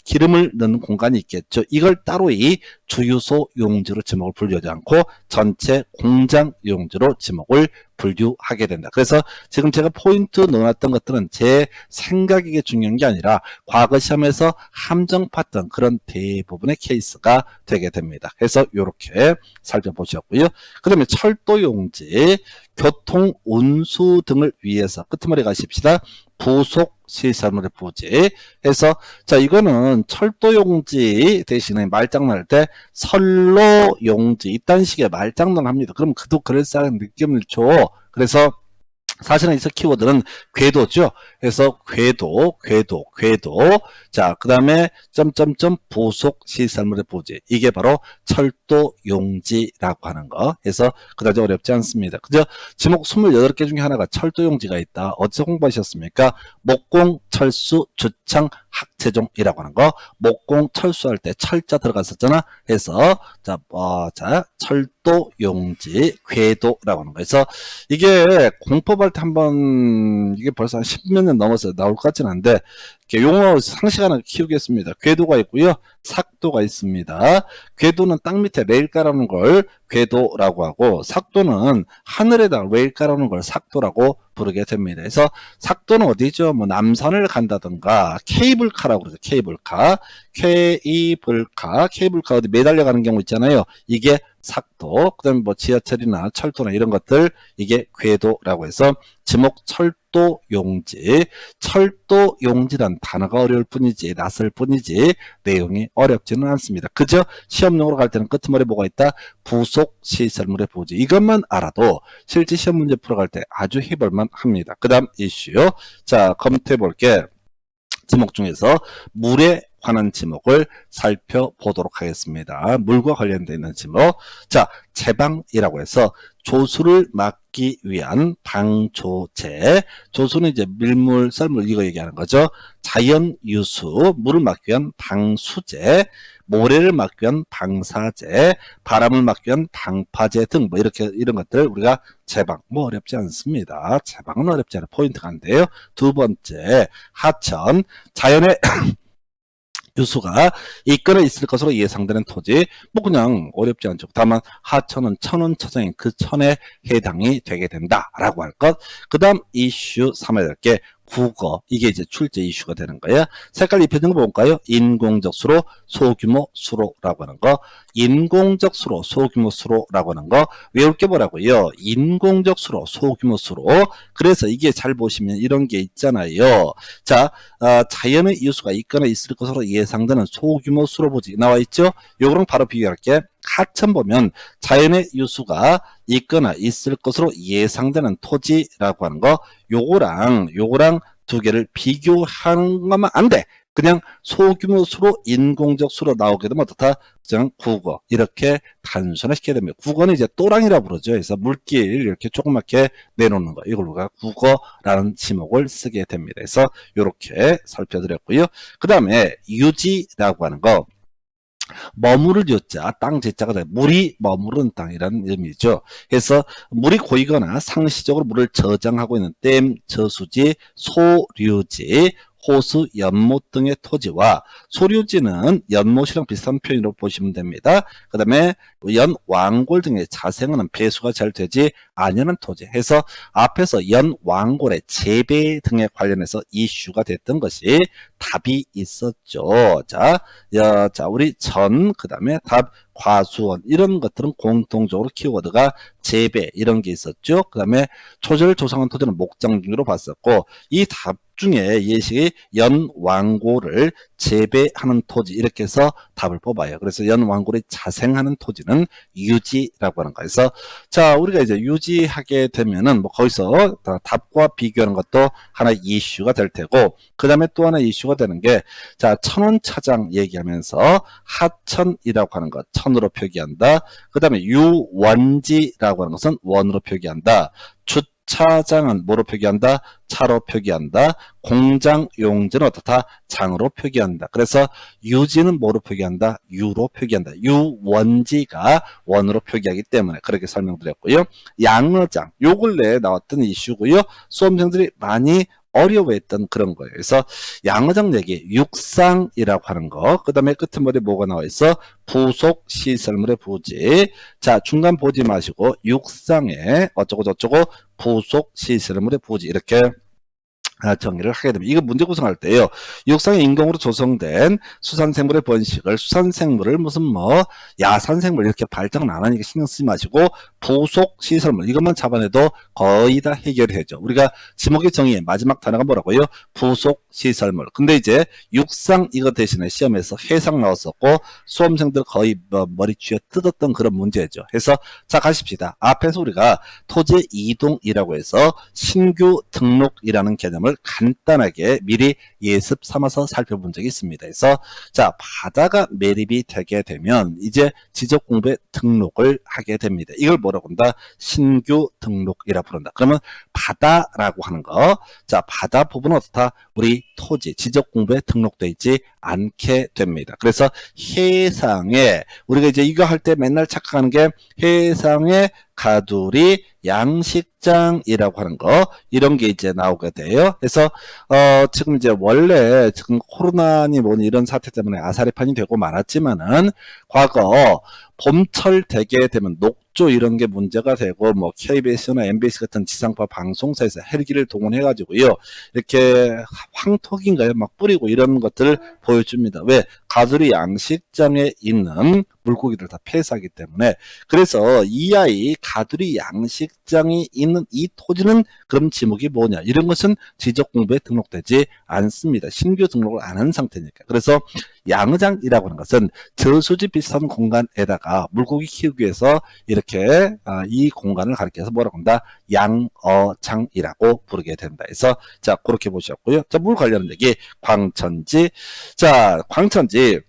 기름을 넣는 공간이 있겠죠. 이걸 따로 이 주유소 용지로 지목을 분류하지 않고 전체 공장 용지로 지목을 분류하게 된다. 그래서 지금 제가 포인트 넣어놨던 것들은 제 생각이게 중요한 게 아니라 과거 시험에서 함정팠던 그런 대부분의 케이스가 되게 됩니다. 그래서 이렇게 살펴보셨고요. 그 다음에 철도 용지, 교통, 운수 등을 위해서 끄트머리 가십시다. 부속 시설물의 부지 해서 이거는 철도 용지 대신에 말장난할 때 선로 용지 이딴 식의 말장난을 합니다. 그럼 그도 그럴싸한 느낌을 줘. 그래서 사실은 이 키워드는 궤도죠. 그래서 궤도. 자, 그 다음에 점점점 부속 시설물의 부지. 이게 바로 철도 용지라고 하는 거. 그래서 그다지 어렵지 않습니다. 그죠? 지목 28개 중에 하나가 철도 용지가 있다. 어디서 공부하셨습니까? 목공, 철수, 주창, 학체종이라고 하는 거. 목공, 철수할 때 철자 들어갔었잖아. 그래서 철도 용지, 궤도라고 하는 거. 그래서 이게 공법할 때 한번 이게 벌써 한 10몇 년 넘어서 나올 것 같지는 않은데 용어 상식 하나 키우겠습니다. 궤도가 있고요. 삭도가 있습니다. 궤도는 땅 밑에 레일 깔아놓은 걸 궤도라고 하고 삭도는 하늘에다 레일 깔아놓은 걸 삭도라고 부르게 됩니다. 그래서 삭도는 어디죠? 뭐 남산을 간다든가 케이블카라고 그러죠. 케이블카 어디 매달려 가는 경우 있잖아요. 이게 삭도, 그 다음에 뭐 지하철이나 철도나 이런 것들, 이게 궤도라고 해서 지목 철도 용지, 철도 용지란 단어가 어려울 뿐이지, 낯설 뿐이지, 내용이 어렵지는 않습니다. 그저 시험용으로 갈 때는 끄트머리 뭐가 있다? 부속 시설물의 부지. 이것만 알아도 실제 시험 문제 풀어갈 때 아주 해볼만 합니다. 그 다음 이슈. 자, 검토해 볼게. 지목 중에서 물에 관한 지목을 살펴보도록 하겠습니다. 물과 관련되어 있는 지목. 자, 제방이라고 해서 조수를 막기 위한 방조제. 조수는 이제 밀물, 썰물 이거 얘기하는 거죠. 자연유수, 물을 막기 위한 방수제, 모래를 막기 위한 방사제, 바람을 막기 위한 방파제 등 뭐 이런 것들 우리가 제방 뭐 어렵지 않습니다. 제방은 어렵지 않은 포인트가 안 돼요. 두 번째, 하천, 자연의 유수가 이끌어 있을 것으로 예상되는 토지, 뭐 그냥 어렵지 않죠. 다만 하천은 천원처장인 그 천에 해당이 되게 된다라고 할 것. 그 다음 이슈 3개 국어, 이게 이제 출제 이슈가 되는 거예요. 색깔 입혀진 거 볼까요? 인공적 수로, 소규모 수로라고 하는 거. 인공적 수로, 소규모 수로라고 하는 거 외울 게 뭐라고요? 인공적 수로, 소규모 수로. 그래서 이게 잘 보시면 이런 게 있잖아요. 자, 자연의 이수가 있거나 있을 것으로 예상되는 소규모 수로 부지 나와 있죠? 요거랑 바로 비교할게. 하천 보면 자연의 유수가 있거나 있을 것으로 예상되는 토지라고 하는 거, 요거랑 두 개를 비교하는 것만 안 돼. 그냥 소규모 수로 인공적 수로 나오게 되면 어떻다? 그냥 국어 이렇게 단순화시켜야 됩니다. 국어는 이제 또랑이라고 부르죠. 그래서 물길 이렇게 조그맣게 내놓는 거 이걸 우리가 국어라는 지목을 쓰게 됩니다. 그래서 이렇게 살펴드렸고요. 그 다음에 유지라고 하는 거 머무를 유자, 땅 제자가 돼 물이 머무르는 땅이라는 의미죠. 그래서 물이 고이거나 상시적으로 물을 저장하고 있는 댐, 저수지, 소류지, 호수, 연못 등의 토지와 소류지는 연못이랑 비슷한 표현으로 보시면 됩니다. 그 다음에 연왕골 등의 자생어는 배수가 잘 되지 아니하는 토지 해서 앞에서 연왕골의 재배 등에 관련해서 이슈가 됐던 것이 답이 있었죠. 자, 우리 그 다음에 답, 과수원 이런 것들은 공통적으로 키워드가 재배 이런 게 있었죠. 그 다음에 초절 조성한 토지는 목장 중으로 봤었고 이 답 중에 예식이 연왕고를 재배하는 토지 이렇게 해서 답을 뽑아요. 그래서 연왕고를 자생하는 토지는 유지라고 하는 거예요. 그래서 자 우리가 이제 유지하게 되면은 뭐 거기서 답과 비교하는 것도 하나 이슈가 될 테고 그 다음에 또 하나 이슈가 되는 게 자 천원차장 얘기하면서 하천이라고 하는 것 천으로 표기한다. 그 다음에 유원지라고 하는 것은 원으로 표기한다. 주차장은 뭐로 표기한다? 차로 표기한다. 공장 용지는 어떻다? 장으로 표기한다. 그래서 유지는 뭐로 표기한다? 유로 표기한다. 유원지가 원으로 표기하기 때문에 그렇게 설명드렸고요. 양어장 요 근래에 나왔던 이슈고요. 수험생들이 많이 어려워했던 그런 거예요. 그래서 양어장 얘기 육상이라고 하는 거 그 다음에 끝머리에 뭐가 나와 있어? 부속 시설물의 부지. 자 중간 보지 마시고 육상에 어쩌고 저쩌고 부속 시설물의 부지 이렇게 정의를 하게 됩니다. 이거 문제 구성할 때요. 육상의 인공으로 조성된 수산생물의 번식을 수산생물을 무슨 뭐 야산생물 이렇게 발전을 안 하니까 신경 쓰지 마시고 부속 시설물 이것만 잡아내도 거의 다 해결해죠. 우리가 지목의 정의의 마지막 단어가 뭐라고요? 부속 시설물. 근데 이제 육상 이거 대신에 시험에서 해상 나왔었고 수험생들 거의 머리 쥐어 뜯었던 그런 문제죠. 해서 자 가십시다. 앞에서 우리가 토지 이동이라고 해서 신규 등록이라는 개념을 간단하게 미리 예습 삼아서 살펴본 적이 있습니다. 그래서 자 바다가 매립이 되게 되면 이제 지적 공부에 등록을 하게 됩니다. 이걸 뭐라고 한다? 신규 등록이라 부른다. 그러면 바다라고 하는 거, 자 바다 부분은 어떻다? 우리 토지 지적 공부에 등록되어 있지 않게 됩니다. 그래서 해상에 우리가 이제 이거 할 때 맨날 착각하는 게 해상에 가두리 양식장이라고 하는 거 이런 게 이제 나오게 돼요. 그래서 지금 이제 원래 지금 코로나니 뭐니 이런 사태 때문에 아사리판이 되고 말았지만은 과거 봄철 되게 되면 녹조 이런 게 문제가 되고 뭐 KBS나 MBC 같은 지상파 방송사에서 헬기를 동원해 가지고요 이렇게 황토기인가요 막 뿌리고 이런 것들을 보여줍니다. 왜? 가두리 양식장에 있는 물고기들 다 폐사하기 때문에. 그래서 이 아이 가두리 양식장이 있는 이 토지는 그럼 지목이 뭐냐 이런 것은 지적 공부에 등록되지 않습니다. 신규 등록을 안 한 상태니까. 그래서 양어장이라고 하는 것은 저수지 비슷한 공간에다가 물고기 키우기 위해서 이렇게 이 공간을 가리켜서 뭐라고 한다? 양어장이라고 부르게 된다. 그래서 자 그렇게 보셨고요. 자 물 관련한 얘기 광천지. 자 광천지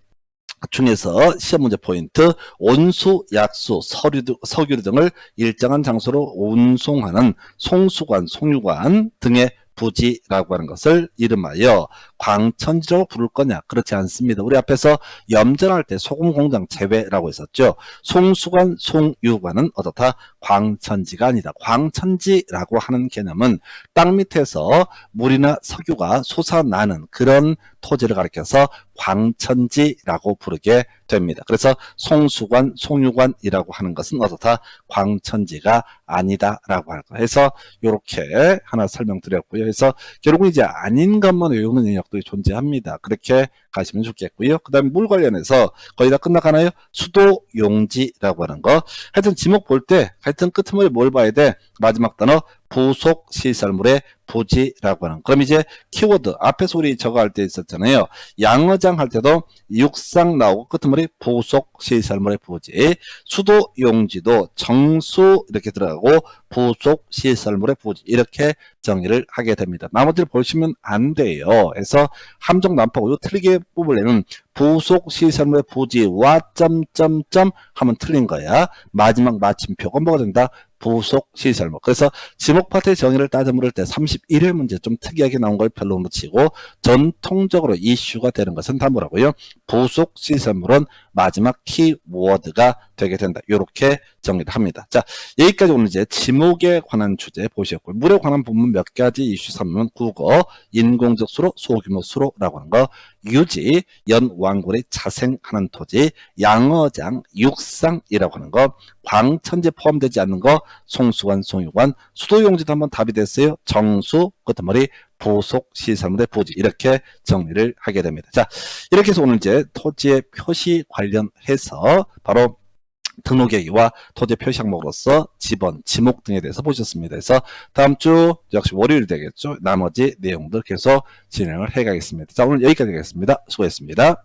중에서 시험 문제 포인트 온수, 약수, 석유 등을 일정한 장소로 운송하는 송수관, 송유관 등의 부지라고 하는 것을 이름하여 광천지라고 부를 거냐? 그렇지 않습니다. 우리 앞에서 염전할 때 소금공장 제외라고 했었죠. 송수관, 송유관은 어떻다? 광천지가 아니다. 광천지라고 하는 개념은 땅 밑에서 물이나 석유가 솟아나는 그런 토지를 가리켜서 광천지라고 부르게 됩니다. 그래서 송수관, 송유관이라고 하는 것은 어떻다? 광천지가 아니다라고 할 거. 해서 이렇게 하나 설명드렸고요. 그래서 결국은 이제 아닌 것만 외우는 영역도 존재합니다. 그렇게 가시면 좋겠고요. 그 다음에 물 관련해서 거의 다 끝나가나요? 수도 용지라고 하는 거. 하여튼 지목 볼 때 하여튼 끝머리 뭘 봐야 돼? 마지막 단어 부속 시설물의 부지라고 하는. 그럼 이제 키워드 앞에서 우리 저거 할 때 있었잖아요. 양어장 할 때도 육상 나오고 끝머리 부속 시설물의 부지, 수도 용지도 정수 이렇게 들어가고 부속 시설물의 부지 이렇게 정의를 하게 됩니다. 나머지를 보시면 안 돼요. 그래서 함정 난파고 이거 틀리게 뽑으려면 부속 시설물의 부지와 점점점 하면 틀린 거야. 마지막 마침표가 뭐가 된다? 부속 시설물. 그래서 지목 파트의 정의를 따져 물을 때 31회 문제 좀 특이하게 나온 걸 별로 못 치고 전통적으로 이슈가 되는 것은 다 뭐라고요? 부속 시설물은 마지막 키워드가 되게 된다. 이렇게 정리를 합니다. 자, 여기까지 오늘 이제 지목에 관한 주제 보셨고요. 물에 관한 부분 몇 가지 이슈 삼으면 국어, 인공적 수로, 소규모 수로라고 하는 거, 유지, 연왕골의 자생하는 토지, 양어장, 육상이라고 하는 거, 광천지 포함되지 않는 거, 송수관, 송유관, 수도용지도 한번 답이 됐어요. 정수, 끝머리, 부속 시설물의 부지 이렇게 정리를 하게 됩니다. 자, 이렇게 해서 오늘 이제 토지의 표시 관련해서 바로 등록계획과 토지 표시 항목으로서 지번, 지목 등에 대해서 보셨습니다. 그래서 다음 주 역시 월요일 되겠죠. 나머지 내용들 계속 진행을 해가겠습니다. 자, 오늘 여기까지 하겠습니다. 수고했습니다.